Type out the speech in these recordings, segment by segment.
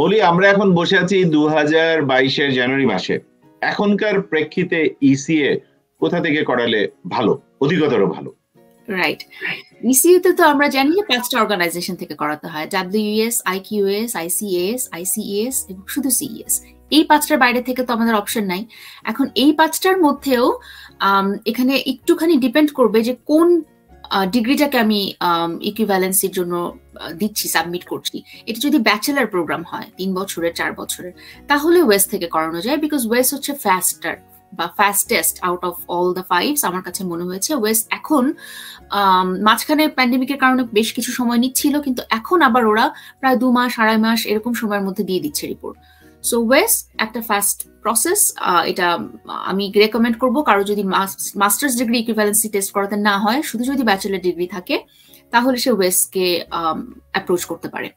বলি আমরা এখন বসে আছি 2022-এর জানুয়ারি মাসে। এখনকার প্রেক্ষিতে ইসিএ কোথা থেকে করালে ভালো, অধিকতর ভালো? রাইট, ইসিএ তে তো আমরা জানি যে 5টা অর্গানাইজেশন থেকে করাতে হয়, ডাব্লিউএস, আইকিউএস, আইসিএস, আইসিএস এবং শুধু সিইএস। এই 5টার বাইরে থেকে তো আমাদের অপশন নাই। এখন এই 5টার মধ্যেও এখানে একটুখানি ডিপেন্ড করবে যে কোন ডিগ্রিটাকে আমি ইকুইভ্যালেন্সির জন্য দিচ্ছি, সাবমিট করছি। এটা যদি ব্যাচেলার প্রোগ্রাম হয় 3 বছরের 4 বছরের, তাহলে ওয়েস থেকে করানো যায়, বিকজ ওয়েস হচ্ছে ফাস্টার বা fastest out of all the fives. আমার কাছে মনে হয়েছে ওয়েস এখন মাঝখানে প্যান্ডেমিকের কারণে বেশ কিছু সময় নিচ্ছিল, কিন্তু এখন আবার ওরা প্রায় 2 মাস 2.5 মাস এরকম সময়ের মধ্যে দিয়ে দিচ্ছে রিপোর্ট। সো ওয়েস একটা ফাস্ট প্রসেস, এটা আমি রেকমেন্ড করব। কারো যদি মাস্টার্স ডিগ্রি ইকুইভ্যালেন্সি টেস্ট করাতে না হয়, শুধু যদি ব্যাচেলার ডিগ্রি থাকে, তাহলে সে ওয়েসকে অ্যাপ্রোচ করতে পারে।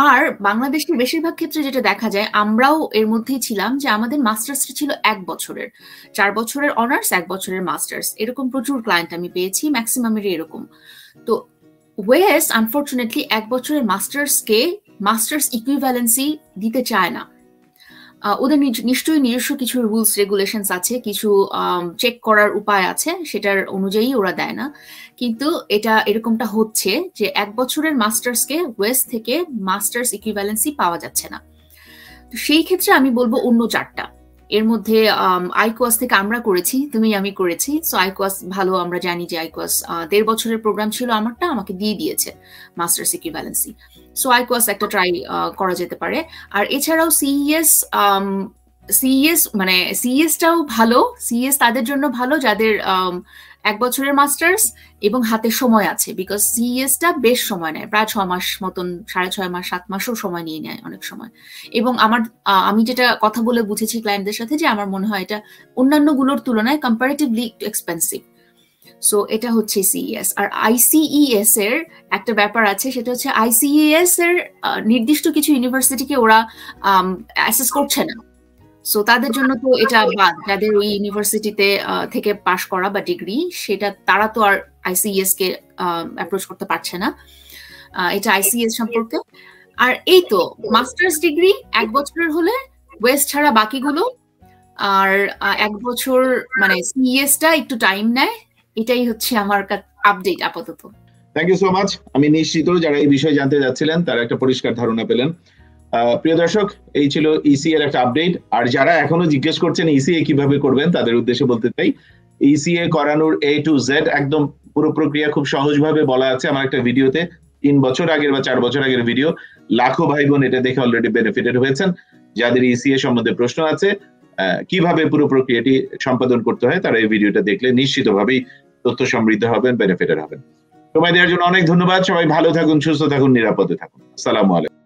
আর বাংলাদেশের বেশিরভাগ ক্ষেত্রে যেটা দেখা যায়, আমরাও এর মধ্যেই ছিলাম, যে আমাদের মাস্টার্সটা ছিল 1 বছরের, 4 বছরের অনার্স, 1 বছরের মাস্টার্স। এরকম প্রচুর ক্লায়েন্ট আমি পেয়েছি, ম্যাক্সিমামেরই এরকম। তো ওয়েস আনফরচুনেটলি 1 বছরের মাস্টার্সকে মাস্টার্স ইকুইভ্যালেন্সি দিতে চায় না। ওদের নিশ্চয়ই নিজস্ব কিছু রুলস রেগুলেশনস আছে, কিছু চেক করার উপায় আছে, সেটার অনুযায়ী ওরা দেয় না। কিন্তু এটা এরকমটা হচ্ছে যে 1 বছরের মাস্টার্সকে ওয়েস থেকে মাস্টার্স ইকুইভ্যালেন্সি পাওয়া যাচ্ছে না। তো সেই ক্ষেত্রে আমি বলবো অন্য 4টা, এর মধ্যে আইকোয়াস থেকে আমরা করেছি, আমি করেছি। সো আইকোয়াস ভালো, আমরা জানি যে আইকোয়াস 1.5 বছরের প্রোগ্রাম ছিল আমারটা, আমাকে দিয়ে দিয়েছে মাস্টার্স ইকুইভ্যালেন্সি। সো আইকোয়াস একটা ট্রাই করা যেতে পারে। আর এছাড়াও সিইএস মানে সিইএসটাও ভালো। সিইএস তাদের জন্য ভালো যাদের 1 বছরের মাস্টার্স এবং হাতে সময় আছে, বিকজ সিইএসটা বেশ সময় নেয়, প্রায় 6 মাস মতন, 6.5 মাস 7 মাসও সময় নিয়ে নেয় অনেক সময়। এবং আমি যেটা কথা বলে বুঝেছি ক্লায়েন্টদের সাথে, যে আমার মনে হয় এটা অন্যান্য গুলোর তুলনায় কম্পারেটিভলি একটু এক্সপেন্সিভ। সো এটা হচ্ছে সিইএস। আর আইসিইএস এর একটা ব্যাপার আছে, সেটা হচ্ছে আইসিইএস এর নির্দিষ্ট কিছু ইউনিভার্সিটিকে ওরা অ্যাসেস করছে না। সো তাদের জন্য তো এটা বাদ, যাদের ওই ইউনিভার্সিটিতে থেকে পাশ করা বা ডিগ্রি, সেটা তারা তো আর আইসিএস কে অ্যাপ্রোচ করতে পারছে না। এটা আইসিএস সম্পর্কে। আর এই তো মাস্টার্স ডিগ্রি 1 বছরের হলে ওয়েস ছাড়া বাকিগুলো, আর 1 বছর মানে সিইএসটা একটু টাইম নেয়। এটাই হচ্ছে আমার আপডেট আপাতত। Thank you so much. আমি নিশ্চিত যারা এই বিষয়ে জানতে যাচ্ছিলেন তারা একটা পরিষ্কার ধারণা পেলেন। প্রিয় দর্শক, এই ছিল ইসি এর একটা আপডেট। আর যারা এখনো জিজ্ঞেস করছেন ইসিএ কিভাবে করবেন, তাদের উদ্দেশ্যে বলতে চাই, ইসিএ করানোর A to Z একদম পুরো প্রক্রিয়া খুব সহজভাবে বলা আছে আমার একটা ভিডিওতে। 3 বছর আগের বা 4 বছর আগের ভিডিও। লাখো ভাই বোন এটা দেখে অলরেডি বেনিফিটেড হয়েছেন। যাদের ইসিএ সম্বন্ধে প্রশ্ন আছে, কিভাবে পুরো প্রক্রিয়াটি সম্পাদন করতে হয়, তারা এই ভিডিওটা দেখলে নিশ্চিতভাবেই তথ্য সমৃদ্ধ হবেন, বেনিফিটেড হবেন। সময় দেওয়ার জন্য অনেক ধন্যবাদ। সবাই ভালো থাকুন, সুস্থ থাকুন, নিরাপদে থাকুন। আসসালামু আলাইকুম।